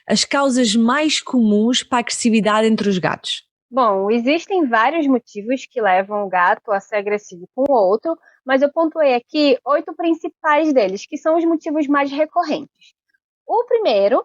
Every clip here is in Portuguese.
as causas mais comuns para a agressividade entre os gatos? Bom, existem vários motivos que levam o gato a ser agressivo com o outro, mas eu pontuei aqui 8 principais deles, que são os motivos mais recorrentes. O primeiro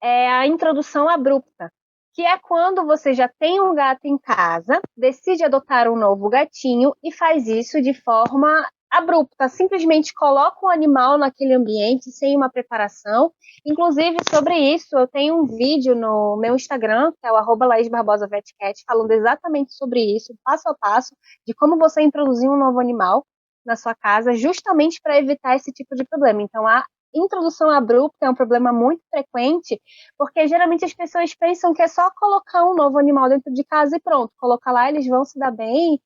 é a introdução abrupta, que é quando você já tem um gato em casa, decide adotar um novo gatinho e faz isso de forma abrupta, simplesmente coloca o animal naquele ambiente sem uma preparação. Inclusive, sobre isso, eu tenho um vídeo no meu Instagram, que é o @LaísBarbosaVetCat, falando exatamente sobre isso, passo a passo, de como você introduzir um novo animal na sua casa, justamente para evitar esse tipo de problema. Então, a introdução abrupta é um problema muito frequente, porque geralmente as pessoas pensam que é só colocar um novo animal dentro de casa e pronto, colocar lá, eles vão se dar bem,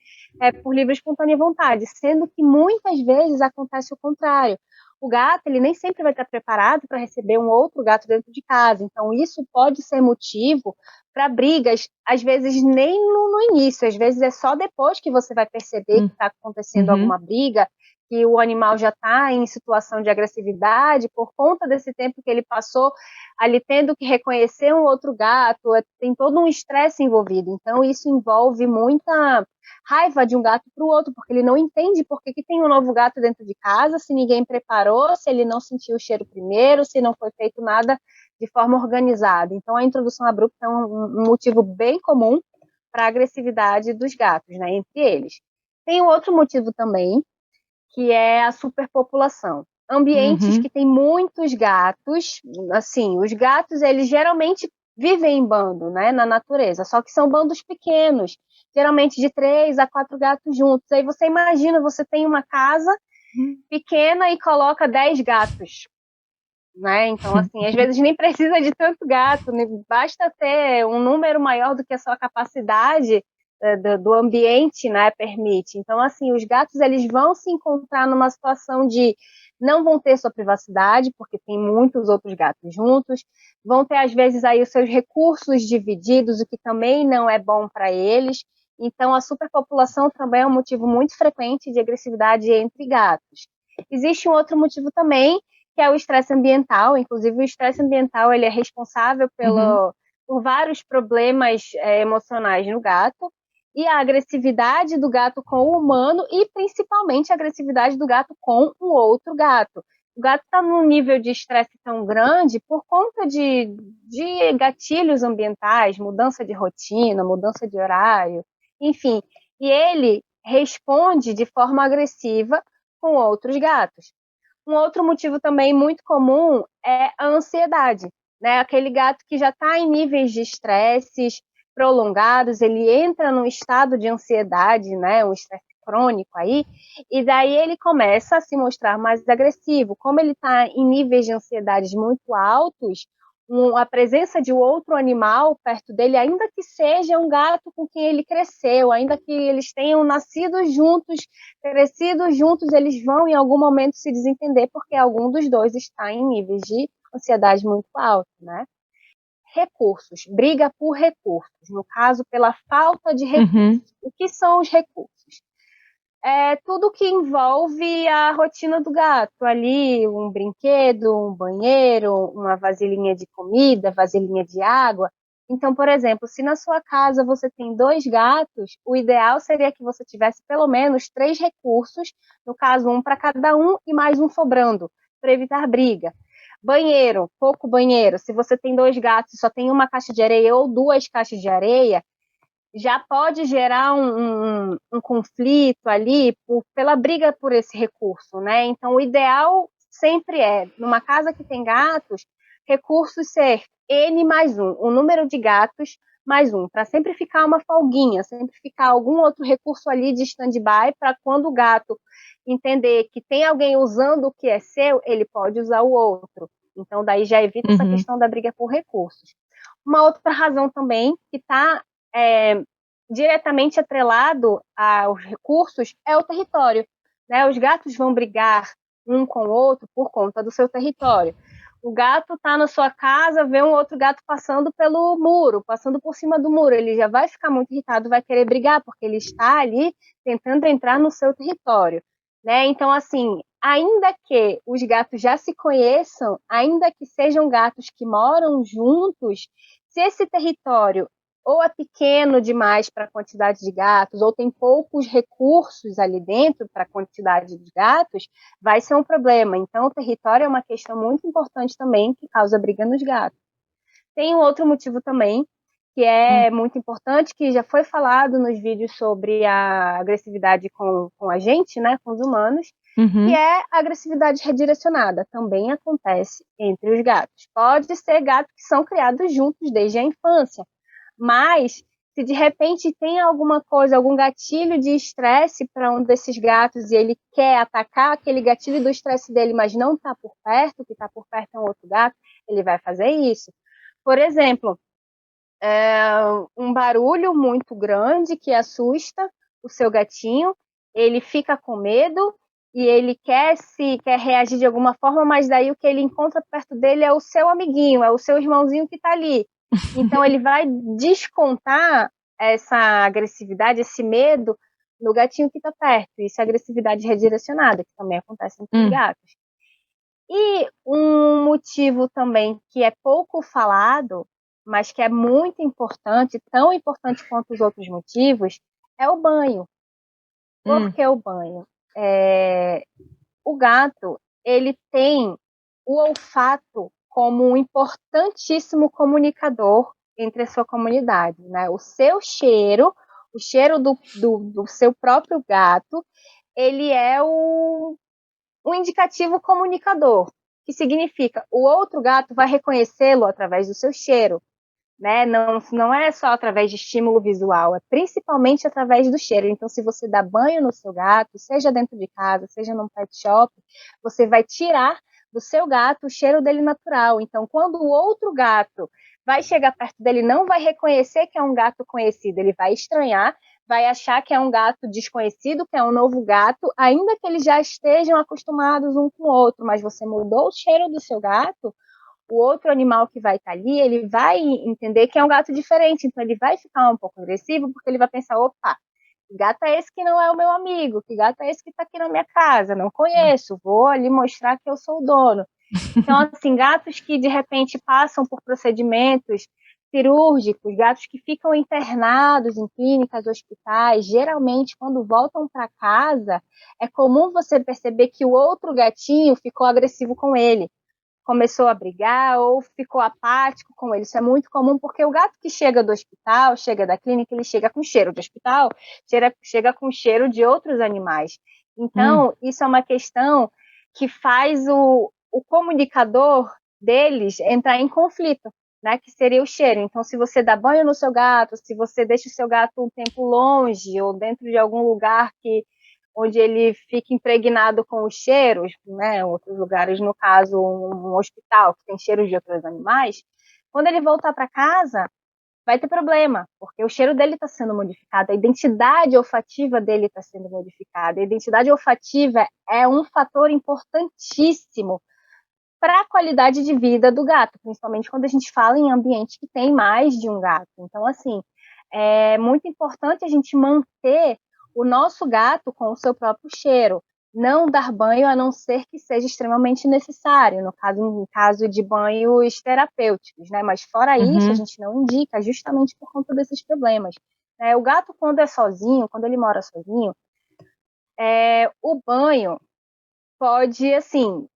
por livre e espontânea vontade, sendo que muitas vezes acontece o contrário. O gato, ele nem sempre vai estar preparado para receber um outro gato dentro de casa, então isso pode ser motivo para brigas, às vezes nem no início, às vezes é só depois que você vai perceber que está acontecendo alguma briga, que o animal já está em situação de agressividade por conta desse tempo que ele passou ali tendo que reconhecer um outro gato, tem todo um estresse envolvido. Então, isso envolve muita raiva de um gato para o outro, porque ele não entende por que tem um novo gato dentro de casa, se ninguém preparou, se ele não sentiu o cheiro primeiro, se não foi feito nada de forma organizada. Então, a introdução abrupta é um motivo bem comum para a agressividade dos gatos, né, entre eles. Tem um outro motivo também, que é a superpopulação. Ambientes que tem muitos gatos, assim, os gatos, eles geralmente vivem em bando, né, na natureza, só que são bandos pequenos, geralmente de 3 a 4 gatos juntos. Aí você imagina, você tem uma casa pequena e coloca 10 gatos, né? Então, assim, às vezes nem precisa de tanto gato, né? Basta ter um número maior do que a sua capacidade do ambiente, né, permite. Então, assim, os gatos, eles vão se encontrar numa situação de não vão ter sua privacidade, porque tem muitos outros gatos juntos, vão ter, às vezes, aí os seus recursos divididos, o que também não é bom para eles. Então, a superpopulação também é um motivo muito frequente de agressividade entre gatos. Existe um outro motivo também, que é o estresse ambiental. Inclusive, o estresse ambiental, ele é responsável por vários problemas emocionais no gato, e a agressividade do gato com o humano e principalmente a agressividade do gato com o outro gato. O gato está num nível de estresse tão grande por conta de gatilhos ambientais, mudança de rotina, mudança de horário, enfim. E ele responde de forma agressiva com outros gatos. Um outro motivo também muito comum é a ansiedade, né? Aquele gato que já está em níveis de estresses prolongados, ele entra num estado de ansiedade, né? Um estresse crônico aí, e daí ele começa a se mostrar mais agressivo. Como ele está em níveis de ansiedade muito altos, a presença de outro animal perto dele, ainda que seja um gato com quem ele cresceu, ainda que eles tenham nascido juntos, crescidos juntos, eles vão em algum momento se desentender porque algum dos dois está em níveis de ansiedade muito alto, né? Recursos, briga por recursos, no caso, pela falta de recursos. O que são os recursos? É tudo que envolve a rotina do gato, ali um brinquedo, um banheiro, uma vasilhinha de comida, vasilhinha de água. Então, por exemplo, se na sua casa você tem 2 gatos, o ideal seria que você tivesse pelo menos 3 recursos, no caso um para cada um e mais um sobrando, para evitar briga. Banheiro, pouco banheiro. Se você tem 2 gatos e só tem uma caixa de areia ou 2 caixas de areia, já pode gerar um conflito ali pela briga por esse recurso, né? Então, o ideal sempre é, numa casa que tem gatos, recursos ser N mais um, o número de gatos mais um, para sempre ficar uma folguinha, sempre ficar algum outro recurso ali de stand-by, para quando o gato entender que tem alguém usando o que é seu, ele pode usar o outro. Então, daí já evita essa questão da briga por recursos. Uma outra razão também que está diretamente atrelado aos recursos é o território, né? Os gatos vão brigar um com o outro por conta do seu território. O gato está na sua casa, vê um outro gato passando pelo muro, passando por cima do muro, ele já vai ficar muito irritado, vai querer brigar, porque ele está ali tentando entrar no seu território, né? Então, assim, ainda que os gatos já se conheçam, ainda que sejam gatos que moram juntos, se esse território ou é pequeno demais para a quantidade de gatos, ou tem poucos recursos ali dentro para a quantidade de gatos, vai ser um problema. Então, o território é uma questão muito importante também, que causa briga nos gatos. Tem um outro motivo também, que é muito importante, que já foi falado nos vídeos sobre a agressividade com a gente, né, com os humanos, que é a agressividade redirecionada. Também acontece entre os gatos. Pode ser gatos que são criados juntos desde a infância, mas se de repente tem alguma coisa, algum gatilho de estresse para um desses gatos e ele quer atacar aquele gatilho do estresse dele, mas não está por perto, o que está por perto é um outro gato, ele vai fazer isso. Por exemplo, um barulho muito grande que assusta o seu gatinho, ele fica com medo e ele quer reagir de alguma forma, mas daí o que ele encontra perto dele é o seu amiguinho, é o seu irmãozinho que está ali. Então ele vai descontar essa agressividade, esse medo no gatinho que está perto. Isso é agressividade redirecionada, que também acontece entre os gatos. E um motivo também que é pouco falado, mas que é muito importante, tão importante quanto os outros motivos, é o banho. Por que o banho? O gato, ele tem o olfato como um importantíssimo comunicador entre a sua comunidade, né? O seu cheiro, o cheiro do seu próprio gato, ele é um indicativo comunicador, que significa o outro gato vai reconhecê-lo através do seu cheiro, né? Não é só através de estímulo visual, é principalmente através do cheiro. Então, se você dá banho no seu gato, seja dentro de casa, seja num pet shop, você vai tirar do seu gato o cheiro dele natural. Então, quando o outro gato vai chegar perto dele, não vai reconhecer que é um gato conhecido, ele vai estranhar, vai achar que é um gato desconhecido, que é um novo gato, ainda que eles já estejam acostumados um com o outro, mas você mudou o cheiro do seu gato, o outro animal que vai estar ali, ele vai entender que é um gato diferente, então ele vai ficar um pouco agressivo, porque ele vai pensar, opa, que gato é esse que não é o meu amigo? Que gato é esse que está aqui na minha casa? Não conheço, vou ali mostrar que eu sou o dono. Então, assim, gatos que de repente passam por procedimentos cirúrgicos, gatos que ficam internados em clínicas, hospitais, geralmente quando voltam para casa, é comum você perceber que o outro gatinho ficou agressivo com ele, começou a brigar ou ficou apático com ele. Isso é muito comum porque o gato que chega do hospital, chega da clínica, ele chega com cheiro de hospital, chega com cheiro de outros animais. Então, isso é uma questão que faz o comunicador deles entrar em conflito, né, que seria o cheiro. Então, se você dá banho no seu gato, se você deixa o seu gato um tempo longe ou dentro de algum lugar onde ele fica impregnado com os cheiros, né, outros lugares, no caso, um hospital que tem cheiros de outros animais, quando ele voltar para casa, vai ter problema, porque o cheiro dele está sendo modificado, a identidade olfativa dele está sendo modificada. A identidade olfativa é um fator importantíssimo para a qualidade de vida do gato, principalmente quando a gente fala em ambiente que tem mais de um gato. Então, assim, é muito importante a gente manter o nosso gato com o seu próprio cheiro. Não dar banho a não ser que seja extremamente necessário, no caso de banhos terapêuticos, né? Mas fora isso, a gente não indica, justamente por conta desses problemas. O gato, quando é sozinho, quando ele mora sozinho, o banho pode, assim,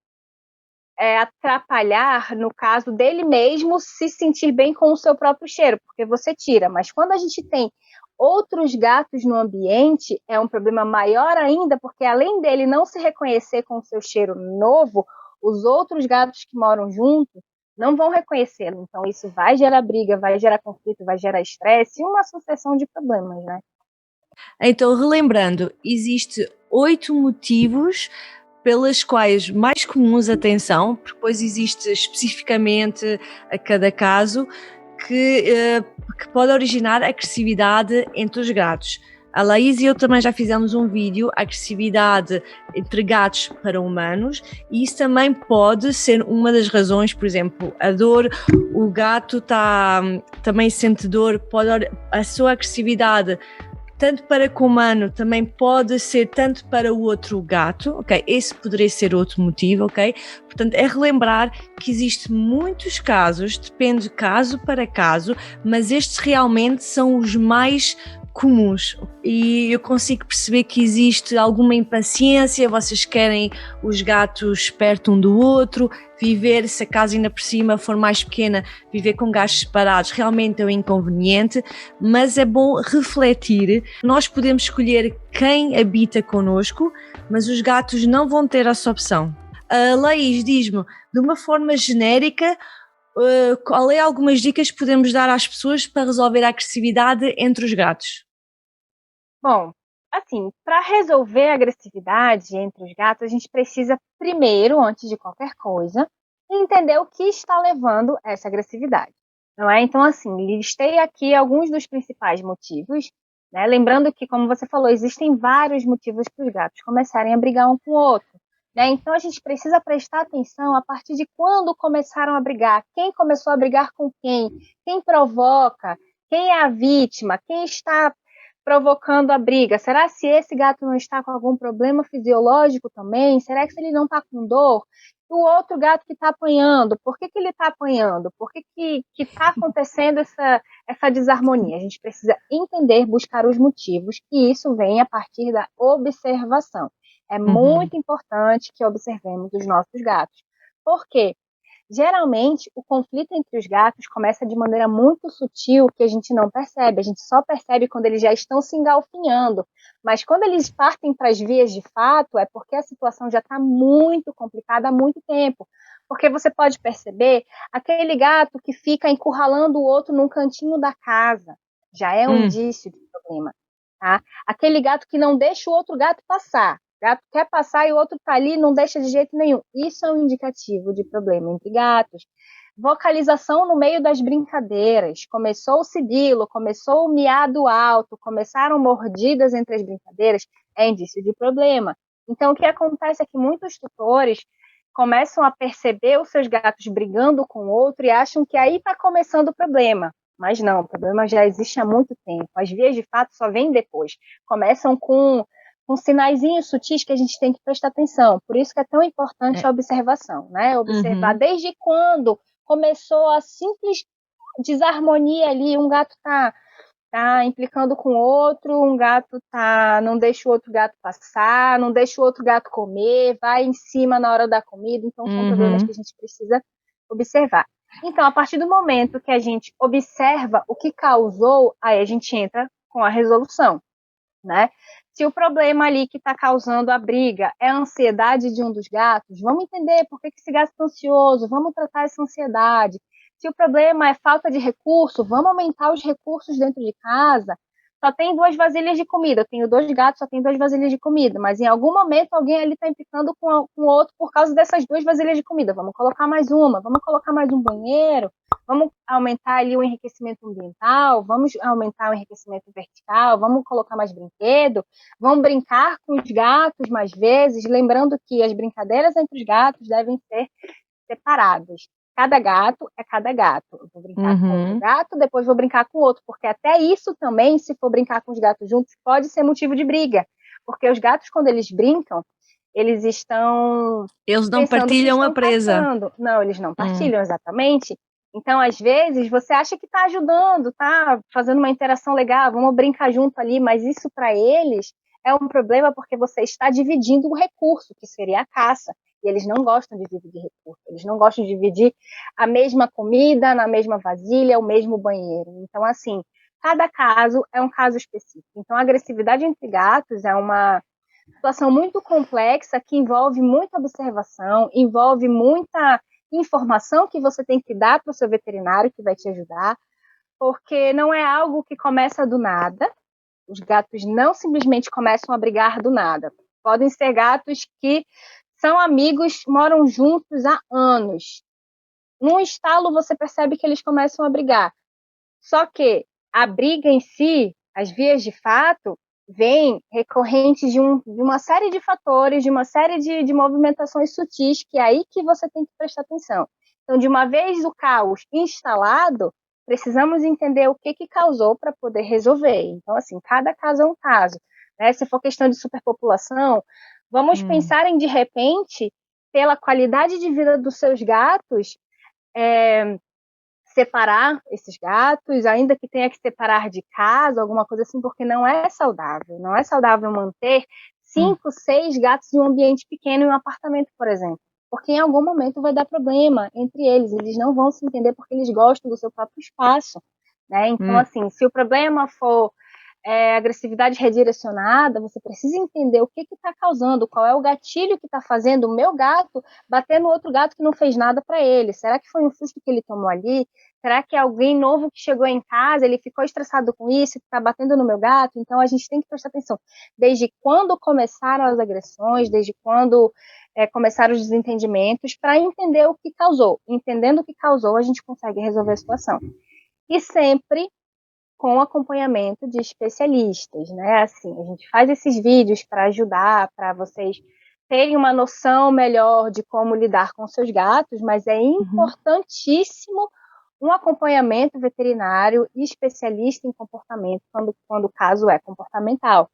atrapalhar, no caso dele mesmo, se sentir bem com o seu próprio cheiro, porque você tira. Mas quando a gente tem outros gatos no ambiente, é um problema maior ainda, porque além dele não se reconhecer com o seu cheiro novo, os outros gatos que moram juntos não vão reconhecê-lo. Então isso vai gerar briga, vai gerar conflito, vai gerar estresse e uma sucessão de problemas, né? Então, relembrando, existe 8 motivos pelas quais mais comuns, atenção, porque depois existe especificamente a cada caso, que pode originar agressividade entre os gatos. A Laís e eu também já fizemos um vídeo, agressividade entre gatos para humanos, e isso também pode ser uma das razões. Por exemplo, a dor, o gato também sente dor, a sua agressividade tanto para com o humano, também pode ser tanto para o outro gato, ok? Esse poderia ser outro motivo, ok? Portanto, é relembrar que existem muitos casos, depende caso para caso, mas estes realmente são os mais comuns e eu consigo perceber que existe alguma impaciência, vocês querem os gatos perto um do outro, viver, se a casa ainda por cima for mais pequena, viver com gatos separados realmente é um inconveniente, mas é bom refletir. Nós podemos escolher quem habita connosco, mas os gatos não vão ter essa opção. Laís, diz-me, de uma forma genérica, qual é algumas dicas que podemos dar às pessoas para resolver a agressividade entre os gatos? Bom, assim, para resolver a agressividade entre os gatos, a gente precisa primeiro, antes de qualquer coisa, entender o que está levando essa agressividade, não é? Então, assim, listei aqui alguns dos principais motivos, né? Lembrando que, como você falou, existem vários motivos para os gatos começarem a brigar um com o outro, né? Então, a gente precisa prestar atenção a partir de quando começaram a brigar, quem começou a brigar com quem provoca, quem é a vítima, quem está provocando a briga. Será se esse gato não está com algum problema fisiológico também? Será que se ele não está com dor? O outro gato que está apanhando, por que ele está apanhando? Por que está acontecendo essa desarmonia? A gente precisa entender, buscar os motivos, e isso vem a partir da observação. É muito importante que observemos os nossos gatos. Por quê? Geralmente, o conflito entre os gatos começa de maneira muito sutil que a gente não percebe. A gente só percebe quando eles já estão se engalfinhando. Mas quando eles partem para as vias de fato, é porque a situação já está muito complicada há muito tempo. Porque você pode perceber aquele gato que fica encurralando o outro num cantinho da casa. Já é um indício de problema. Tá? Aquele gato que não deixa o outro gato passar. O gato quer passar e o outro está ali e não deixa de jeito nenhum. Isso é um indicativo de problema entre gatos. Vocalização no meio das brincadeiras. Começou o sigilo, começou o miado alto, começaram mordidas entre as brincadeiras, é indício de problema. Então, o que acontece é que muitos tutores começam a perceber os seus gatos brigando com o outro e acham que aí está começando o problema. Mas não, o problema já existe há muito tempo. As vias de fato só vêm depois. Começam com sinaizinhos sutis que a gente tem que prestar atenção. Por isso que é tão importante a observação, né? Observar desde quando começou a simples desarmonia ali, um gato tá implicando com o outro, um gato não deixa o outro gato passar, não deixa o outro gato comer, vai em cima na hora da comida. Então, são problemas que a gente precisa observar. Então, a partir do momento que a gente observa o que causou, aí a gente entra com a resolução, né? Se o problema ali que está causando a briga é a ansiedade de um dos gatos, vamos entender por que esse gato está ansioso, vamos tratar essa ansiedade. Se o problema é falta de recurso, vamos aumentar os recursos dentro de casa. Só tem 2 vasilhas de comida, eu tenho 2 gatos, só tem 2 vasilhas de comida, mas em algum momento alguém ali está implicando com o outro por causa dessas 2 vasilhas de comida. Vamos colocar mais uma, vamos colocar mais um banheiro, vamos aumentar ali o enriquecimento ambiental, vamos aumentar o enriquecimento vertical, vamos colocar mais brinquedo, vamos brincar com os gatos mais vezes, lembrando que as brincadeiras entre os gatos devem ser separadas. Cada gato é cada gato. Eu vou brincar com um gato, depois vou brincar com outro, porque até isso também, se for brincar com os gatos juntos, pode ser motivo de briga. Porque os gatos, quando eles brincam, eles estão... Eles não partilham a presa. Passando. Não, eles não partilham, exatamente. Então, às vezes, você acha que está ajudando, está fazendo uma interação legal, vamos brincar junto ali, mas isso para eles é um problema porque você está dividindo o recurso, que seria a caça. E eles não gostam de dividir recurso, eles não gostam de dividir a mesma comida, na mesma vasilha, o mesmo banheiro. Então, assim, cada caso é um caso específico. Então, a agressividade entre gatos é uma situação muito complexa que envolve muita observação, envolve muita informação que você tem que dar para o seu veterinário, que vai te ajudar, porque não é algo que começa do nada. Os gatos não simplesmente começam a brigar do nada. Podem ser gatos que são amigos, moram juntos há anos. Num estalo, você percebe que eles começam a brigar. Só que a briga em si, as vias de fato, vêm recorrentes de uma série de fatores, de uma série de movimentações sutis, que é aí que você tem que prestar atenção. Então, de uma vez o caos instalado, precisamos entender o que causou para poder resolver. Então, assim, cada caso é um caso. Né? Se for questão de superpopulação, vamos pensar em, de repente, pela qualidade de vida dos seus gatos, separar esses gatos, ainda que tenha que separar de casa, alguma coisa assim, porque não é saudável. Não é saudável manter 5, 6 gatos em um ambiente pequeno, em um apartamento, por exemplo. Porque em algum momento vai dar problema entre eles. Eles não vão se entender porque eles gostam do seu próprio espaço. Né? Então, assim, se o problema for agressividade redirecionada, você precisa entender o que está causando, qual é o gatilho que está fazendo o meu gato bater no outro gato que não fez nada para ele. Será que foi um susto que ele tomou ali? Será que é alguém novo que chegou em casa, ele ficou estressado com isso, está batendo no meu gato? Então a gente tem que prestar atenção. Desde quando começaram as agressões, desde quando começaram os desentendimentos, para entender o que causou. Entendendo o que causou, a gente consegue resolver a situação. E sempre com acompanhamento de especialistas, né? Assim, a gente faz esses vídeos para ajudar, para vocês terem uma noção melhor de como lidar com seus gatos, mas é importantíssimo um acompanhamento veterinário e especialista em comportamento quando o caso é comportamental,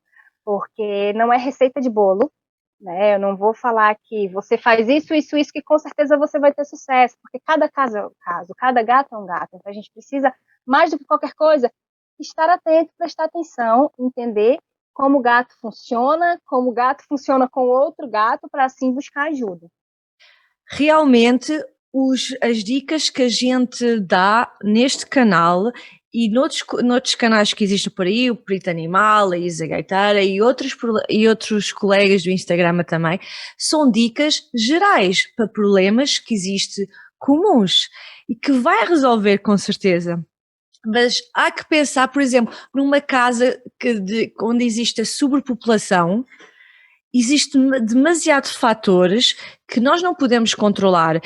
porque não é receita de bolo, né? Eu não vou falar que você faz isso, isso, isso, que com certeza você vai ter sucesso, porque cada caso é um caso, cada gato é um gato, então a gente precisa, mais do que qualquer coisa, estar atento, prestar atenção, entender como o gato funciona com outro gato, para assim buscar ajuda. Realmente, as dicas que a gente dá neste canal e noutros canais que existem por aí, o Perito Animal, a Isa Gaitara e outros colegas do Instagram também, são dicas gerais para problemas que existem comuns e que vai resolver com certeza. Mas há que pensar, por exemplo, numa casa onde existe a sobrepopulação, existem demasiado fatores que nós não podemos controlar.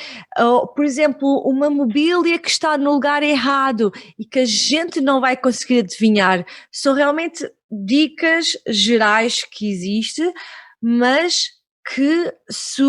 Por exemplo, uma mobília que está no lugar errado e que a gente não vai conseguir adivinhar. São realmente dicas gerais que existem, mas que se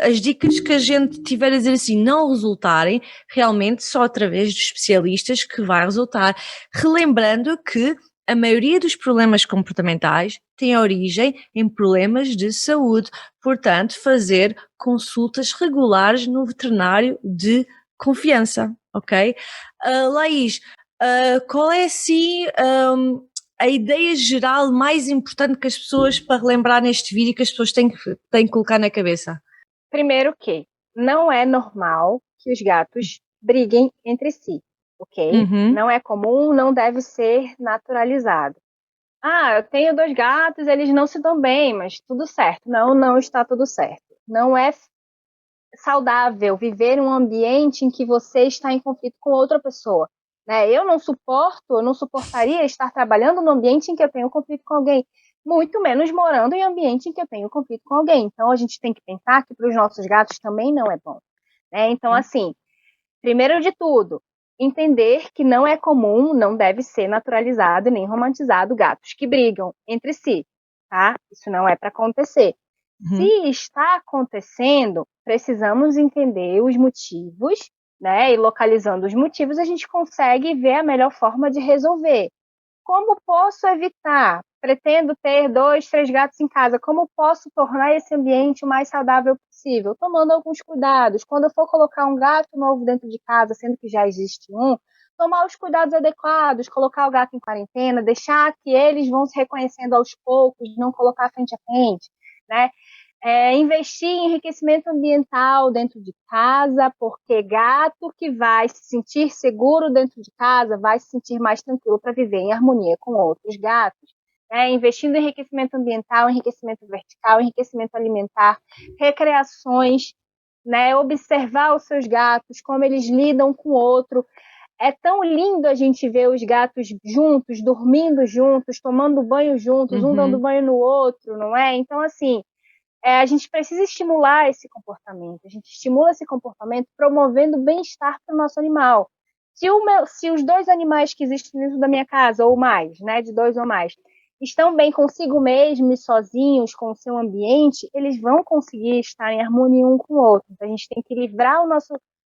as dicas que a gente tiver a dizer assim não resultarem, realmente só através dos especialistas que vai resultar. Relembrando que a maioria dos problemas comportamentais tem origem em problemas de saúde, portanto, fazer consultas regulares no veterinário de confiança, ok? Laís, qual é assim a ideia geral mais importante que as pessoas, para relembrar neste vídeo, que as pessoas têm que colocar na cabeça? Primeiro que não é normal que os gatos briguem entre si, ok? Não é comum, não deve ser naturalizado. Eu tenho 2 gatos, eles não se dão bem, mas tudo certo. Não, não está tudo certo. Não é saudável viver um ambiente em que você está em conflito com outra pessoa. Né? Eu não suportaria estar trabalhando num ambiente em que eu tenho conflito com alguém, muito menos morando em um ambiente em que eu tenho conflito com alguém. Então, a gente tem que pensar que para os nossos gatos também não é bom. Né? Então, assim, primeiro de tudo, entender que não é comum, não deve ser naturalizado nem romantizado gatos que brigam entre si, tá? Isso não é para acontecer. Se está acontecendo, precisamos entender os motivos, né? E localizando os motivos, a gente consegue ver a melhor forma de resolver. Como posso evitar? Pretendo ter 2, 3 gatos em casa. Como posso tornar esse ambiente o mais saudável possível? Tomando alguns cuidados. Quando eu for colocar um gato novo dentro de casa, sendo que já existe um, tomar os cuidados adequados, colocar o gato em quarentena, deixar que eles vão se reconhecendo aos poucos, não colocar frente a frente, né? Investir em enriquecimento ambiental dentro de casa, porque gato que vai se sentir seguro dentro de casa vai se sentir mais tranquilo para viver em harmonia com outros gatos. Investindo em enriquecimento ambiental, enriquecimento vertical, enriquecimento alimentar, recreações, né? Observar os seus gatos, como eles lidam com o outro. É tão lindo a gente ver os gatos juntos, dormindo juntos, tomando banho juntos, um dando banho no outro, não é? Então, assim, a gente precisa estimular esse comportamento. A gente estimula esse comportamento promovendo bem-estar para o nosso animal. Se os 2 animais que existem dentro da minha casa, ou mais, né, de 2 ou mais, estão bem consigo mesmos, sozinhos, com o seu ambiente, eles vão conseguir estar em harmonia um com o outro. Então, a gente tem que livrar o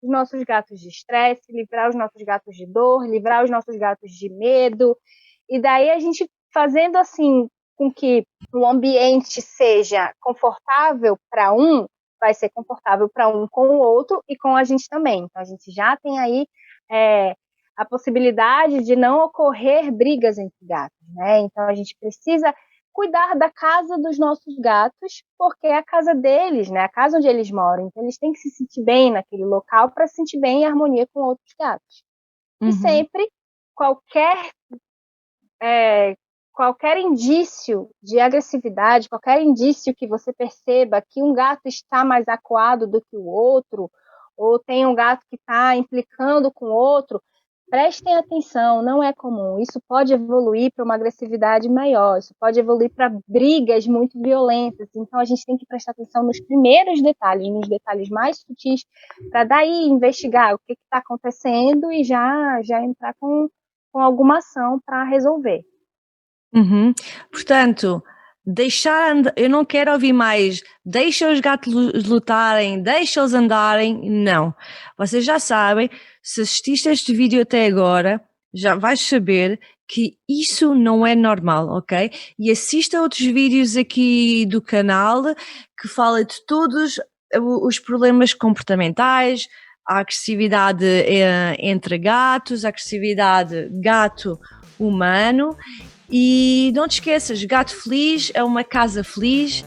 os nossos gatos de estresse, livrar os nossos gatos de dor, livrar os nossos gatos de medo. E daí a gente fazendo assim com que o ambiente seja confortável para um, vai ser confortável para um com o outro e com a gente também. Então a gente já tem aí a possibilidade de não ocorrer brigas entre gatos, né? Então a gente precisa cuidar da casa dos nossos gatos, porque é a casa deles, né? A casa onde eles moram. Então eles têm que se sentir bem naquele local para se sentir bem em harmonia com outros gatos. E sempre qualquer indício de agressividade, qualquer indício que você perceba que um gato está mais acuado do que o outro, ou tem um gato que está implicando com o outro, prestem atenção, não é comum. Isso pode evoluir para uma agressividade maior, isso pode evoluir para brigas muito violentas. Então a gente tem que prestar atenção nos primeiros detalhes, nos detalhes mais sutis, para daí investigar o que está acontecendo e já entrar com alguma ação para resolver. Portanto, eu não quero ouvir mais, deixa os gatos lutarem, deixa-os andarem, não. Vocês já sabem, se assististe a este vídeo até agora, já vais saber que isso não é normal, ok? E assista a outros vídeos aqui do canal que fala de todos os problemas comportamentais, a agressividade entre gatos, a agressividade gato-humano. E não te esqueças, gato feliz é uma casa feliz